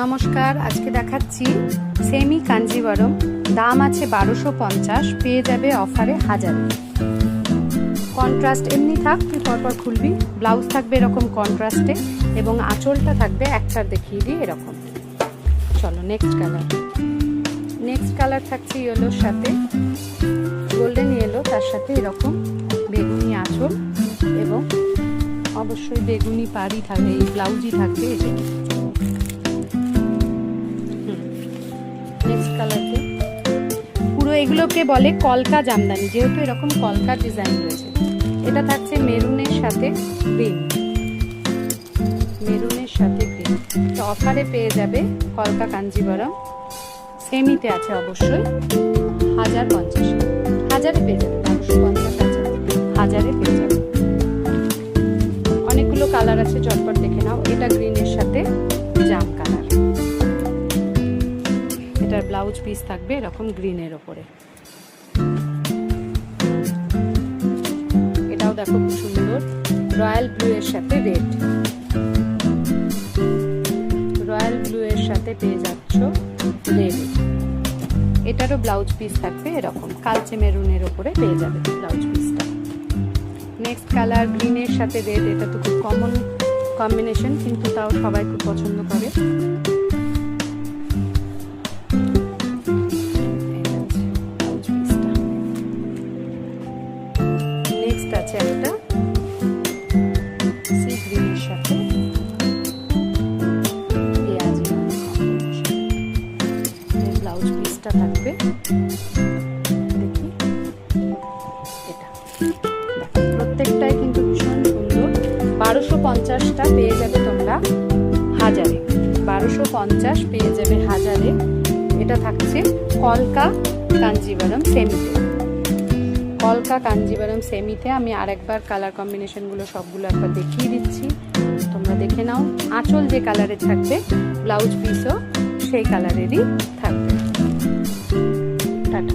নমস্কার, আজকে দেখাচ্ছি সেমি কাঞ্জিভারম। দাম আছে 1250, পেয়ে যাবে অফারে 1000। কন্ট্রাস্ট এমনি থাক, তুই পরপর খুলবি। ব্লাউজ থাকবে এরকম কন্ট্রাস্টে এবং আঁচলটা থাকবে একটার দেখিয়ে দিই এরকম। চলো নেক্সট কালার থাকছে ইয়েলোর সাথে গোল্ডেন ইয়েলো, তার সাথে এরকম বেগুনি আঁচল এবং অবশ্যই বেগুনি পাড়ি থাকবে, এই ব্লাউজই থাকবে। এই যে নেক্সট কালারকে পুরো এগুলোকে বলে কলকা জামদানি, যেহেতু এরকম কলকা ডিজাইন রয়েছে। এটা থাকছে মেরুনের সাথে গ্রিন, তো অফারে পেয়ে যাবে কলকা কাঞ্জিভারম। সেমিতে আছে অবশ্যই 1050, 1000-এ পেয়ে যাবে। 1250 আছে, 1000-এ পেয়ে যাবে। অনেকগুলো কালার আছে, চটপট দেখে নাও। এটা গ্রিনের সাথে জাম কালার। এটার ব্লাউজ পিস থাকবে এরকম গ্রিনের ওপরে। এটাও দেখো খুব সুন্দর, রয়্যাল ব্লু এর সাথে রেড, রয়্যাল ব্লু এর সাথে পেয়ে যাচ্ছ রেড। এটারও ব্লাউজ পিস থাকবে এরকম কালচে মেরুনের ওপরে পেয়ে যাবে ব্লাউজ পিসটা। নেক্সট কালার গ্রিনের সাথে রেড। এটা তো খুব কমন কম্বিনেশন, কিন্তু তাও সবাই খুব পছন্দ করে। নেক্সট আছে একটা সি গ্রিনের সাথে পেঁয়াজি ব্লাউজ পিসটা থাকবে। দেখি এটা প্রত্যেকটাই কিন্তু ভীষণ সুন্দর। 1250টা পেয়ে যাবে তোমরা 1000-এ। 1250 পেয়ে যাবে 1000-এ। এটা থাকছে কলকা কাঞ্জিভারম সেমিতে। কলকা কাঞ্জিভারম সেমিতে আমি আরেকবার কালার কম্বিনেশনগুলো সবগুলো একবার দেখিয়ে দিচ্ছি, তোমরা দেখে নাও। আঁচল যে কালারের থাকবে, ব্লাউজ পিসও সেই কালারেরই থাকবে। টাটা।